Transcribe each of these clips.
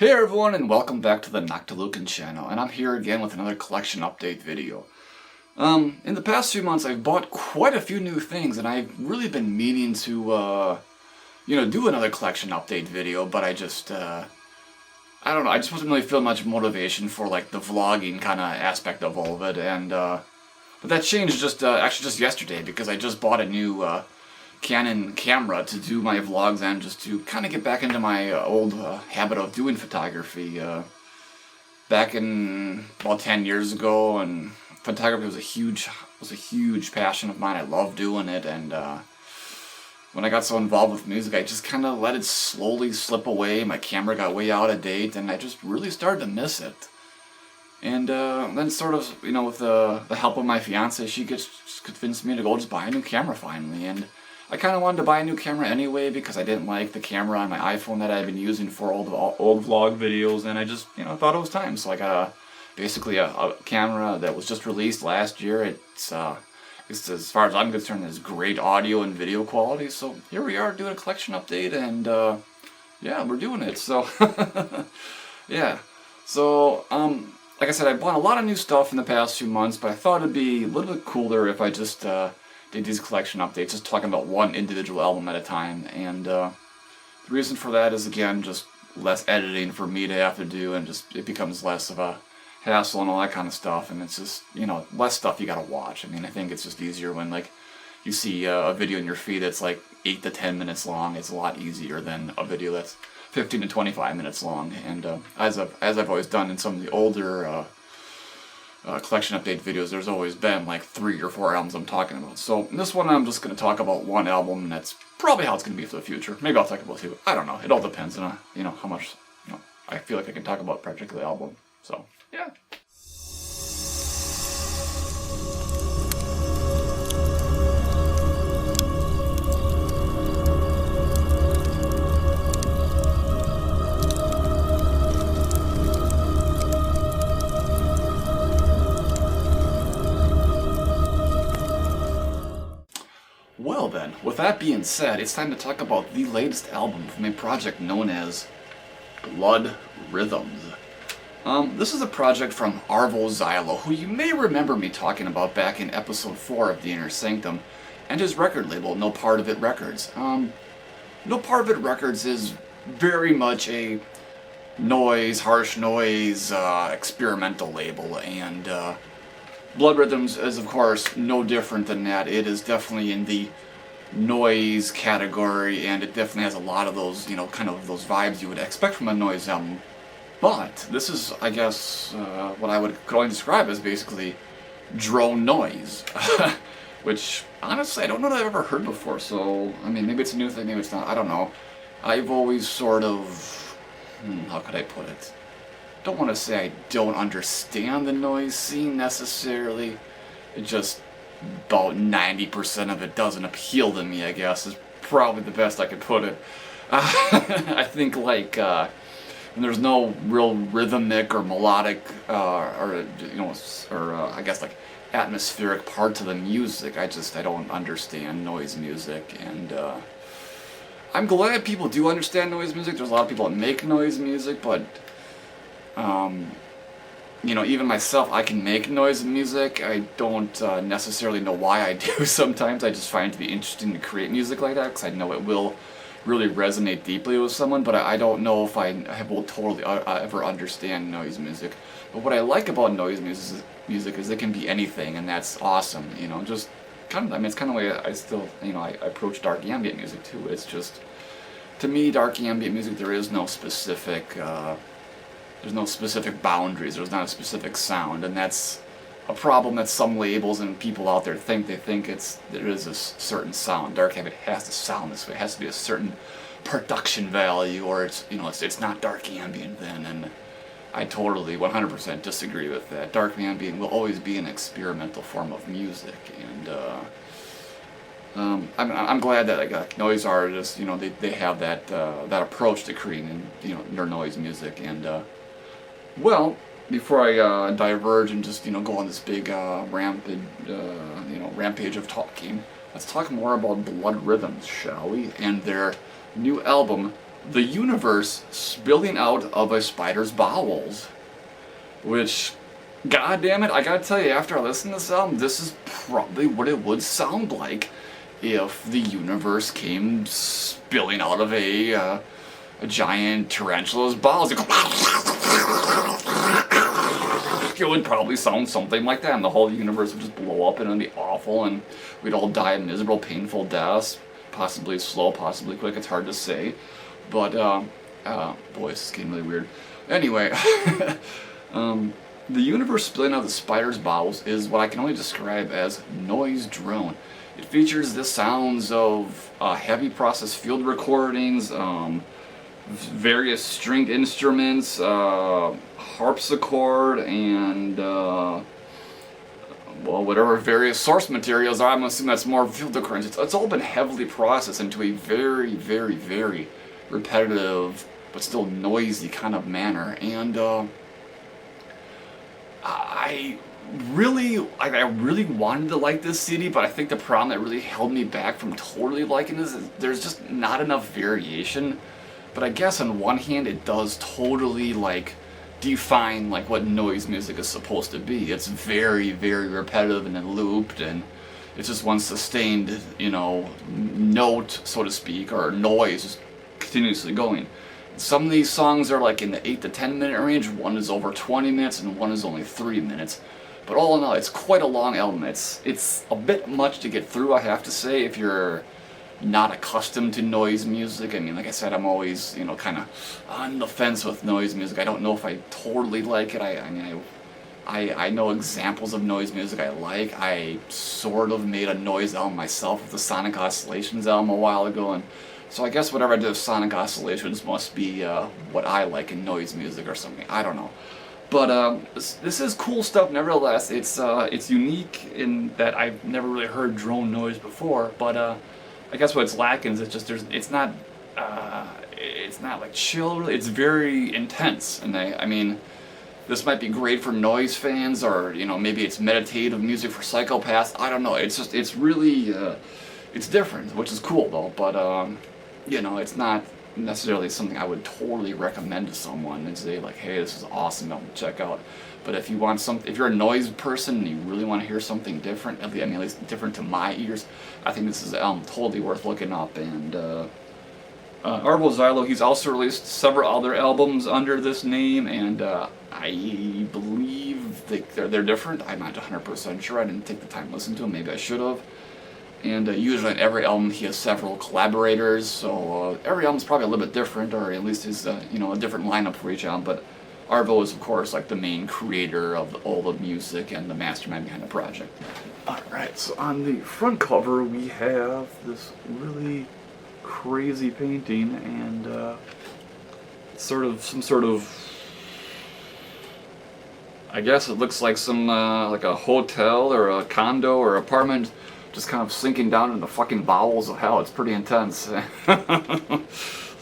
Hey everyone, and welcome back to the Noctilucan channel, and I'm here again with another collection update video. In the past few months I've bought quite a few new things, and I've really been meaning to, do another collection update video, but I don't know, I just wasn't really feeling much motivation for, like, the vlogging kind of aspect of all of it, and, but that changed actually just yesterday, because I just bought a new, Canon camera to do my vlogs and just to kind of get back into my old habit of doing photography. Back in about 10 years ago, and photography was a huge passion of mine. I loved doing it, and when I got so involved with music, I just kind of let it slowly slip away. My camera got way out of date, and I just really started to miss it. And then sort of, with the help of my fiance, she convinced me to go just buy a new camera finally, and I kind of wanted to buy a new camera anyway because I didn't like the camera on my iPhone that I've been using for old vlog videos, and I just, thought it was time. So I got basically a camera that was just released last year. It's as far as I'm concerned, it's great audio and video quality. So here we are doing a collection update, and yeah, we're doing it. So yeah, so like I said, I bought a lot of new stuff in the past few months, but I thought it'd be a little bit cooler if I just did these collection updates, just talking about one individual album at a time. And the reason for that is, again, just less editing for me to have to do, and just it becomes less of a hassle and all that kind of stuff, and it's just, less stuff you gotta watch. I mean, I think it's just easier when, like, you see a video in your feed that's like 8 to 10 minutes long. It's a lot easier than a video that's 15 to 25 minutes long. And as I've always done in some of the older collection update videos, there's always been like 3 or 4 albums I'm talking about. So in this one I'm just going to talk about one album, and that's probably how it's going to be for the future. Maybe I'll talk about 2. I don't know. It all depends on how much I feel like I can talk about a particular album. So yeah. Well then, with that being said, it's time to talk about the latest album from a project known as Blood Rhythms. This is a project from Arvo Zylo, who you may remember me talking about back in episode 4 of the Inner Sanctum, and his record label, No Part of It Records. No Part of It Records is very much a harsh noise, experimental label, and Blood Rhythms is, of course, no different than that. It is definitely in the noise category, and it definitely has a lot of those, kind of those vibes you would expect from a noise album. But this is, I guess, what I could only describe as basically drone noise, which, honestly, I don't know that I've ever heard before, so, I mean, maybe it's a new thing, maybe it's not, I don't know. I've always sort of, how could I put it? Don't want to say I don't understand the noise scene necessarily. It just, about 90% of it doesn't appeal to me, I guess, is probably the best I could put it. I think, like, when there's no real rhythmic or melodic, I guess, like, atmospheric part to the music, I don't understand noise music, and I'm glad people do understand noise music. There's a lot of people that make noise music, but even myself, I can make noise music. I don't necessarily know why I do sometimes. I just find it to be interesting to create music like that, because I know it will really resonate deeply with someone, but I don't know if I will totally ever understand noise music. But what I like about noise music is it can be anything, and that's awesome, just kind of, it's kind of the way I still, I approach dark ambient music too. It's just, to me, dark ambient music, there is no specific, there's no specific boundaries, there's not a specific sound, and that's a problem that some labels and people out there think. They think there is a certain sound. Dark ambient has to sound this way, it has to be a certain production value, or it's not dark ambient then, and I totally 100% disagree with that. Dark ambient will always be an experimental form of music, and I'm glad that like noise artists, they have that approach to creating their noise music. And well, before I diverge and just go on this big rampage of talking, let's talk more about Blood Rhythms, shall we? And their new album, the universe spilling out of a spider's bowels. Which, god damn it, I gotta tell you, after I listen to this album, this is probably what it would sound like if the universe came spilling out of a giant tarantula's bowels. It would probably sound something like that, and the whole universe would just blow up, and it would be awful, and we'd all die of miserable, painful deaths, possibly slow, possibly quick, it's hard to say, but, boy, this is getting really weird. Anyway, the universe spilling out of the spider's bowels is what I can only describe as noise drone. It features the sounds of heavy processed field recordings, various stringed instruments, harpsichord, and well, whatever various source materials are. I'm assuming that's more field recordings. It's all been heavily processed into a very, very, very repetitive but still noisy kind of manner, and I really wanted to like this CD, but I think the problem that really held me back from totally liking this is there's just not enough variation. But I guess on one hand it does totally like define like what noise music is supposed to be. It's very, very repetitive and then looped, and it's just one sustained, you know, note, so to speak, or noise just continuously going. Some of these songs are like in the 8 to 10 minute range, one is over 20 minutes and one is only 3 minutes. But all in all, it's quite a long album. It's a bit much to get through, I have to say, if you're not accustomed to noise music. I mean, like I said, I'm always, you know, kind of on the fence with noise music. I don't know if I totally like it. I know examples of noise music I like. I sort of made a noise album myself with the Sonic Oscillations album a while ago, and so I guess whatever I do with Sonic Oscillations must be what I like in noise music or something. I don't know. But this is cool stuff nevertheless. It's unique in that I've never really heard drone noise before, but I guess what's lacking is it's not like chill really. It's very intense, and I mean, this might be great for noise fans, or you know, maybe it's meditative music for psychopaths. I don't know. It's really it's different, which is cool though. But you know, it's not necessarily something I would totally recommend to someone and say like, hey, this is awesome, I'll check out. But if you want if you're a noise person and you really want to hear something different, at least different to my ears, I think this is totally worth looking up. And Arvo Zylo, he's also released several other albums under this name, and I believe they're different. I'm not 100% sure. I didn't take the time to listen to them. Maybe I should have. And usually on every album he has several collaborators, so every album's probably a little bit different, or at least is you know, a different lineup for each album. But Arvo is of course like the main creator of all the music and the mastermind behind the project. Alright, so on the front cover we have this really crazy painting, and some sort of I guess it looks like some like a hotel or a condo or apartment just kind of sinking down in the fucking bowels of hell. It's pretty intense. So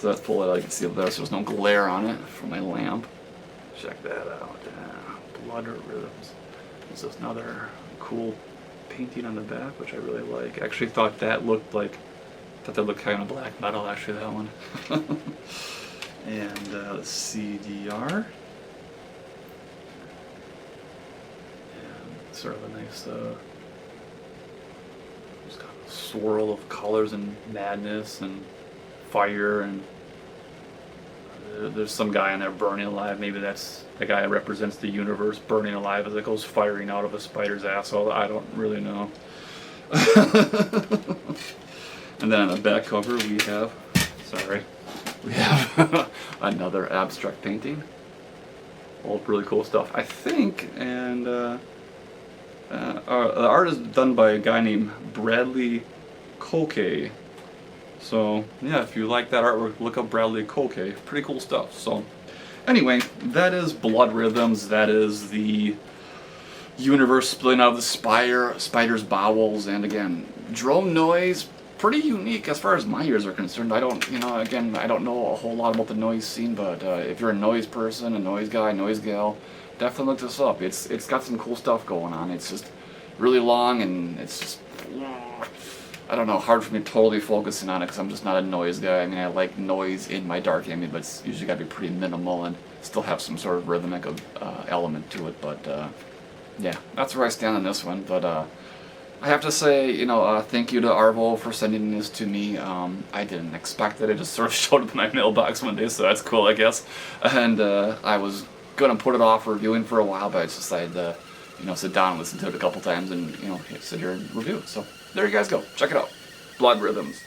let's pull it out. You can see up there, so there's no glare on it from my lamp. Check that out. Blood Rhythms. There's just another cool painting on the back, which I really like. I actually thought that looked kind of black metal, actually, that one. And CDR. And sort of a nice swirl of colors and madness and fire, and there's some guy in there burning alive. Maybe that's the guy that represents the universe burning alive as it goes firing out of a spider's asshole. I don't really know. And then on the back cover we have another abstract painting. All really cool stuff, I think. And the art is done by a guy named Bradley Koke. So yeah, if you like that artwork, look up Bradley Koke. Pretty cool stuff. So anyway, that is Blood Rhythms. That is the universe splitting out of the spider's bowels. And again, drone noise, pretty unique as far as my ears are concerned. I don't know a whole lot about the noise scene, but if you're a noise person, a noise guy, noise gal, definitely look this up. It's got some cool stuff going on. It's just really long, and it's just I don't know, hard for me totally focusing on it because I'm just not a noise guy. I mean, I like noise in my dark ambient, but it's usually got to be pretty minimal and still have some sort of rhythmic element to it. But yeah, that's where I stand on this one. But I have to say, you know, thank you to Arvo for sending this to me. I didn't expect it. It just sort of showed up in my mailbox one day, so that's cool, I guess. And I was going to put it off reviewing for a while, but I just decided to, you know, sit down and listen to it a couple times and, you know, sit here and review it. So there you guys go. Check it out. Blood Rhythms.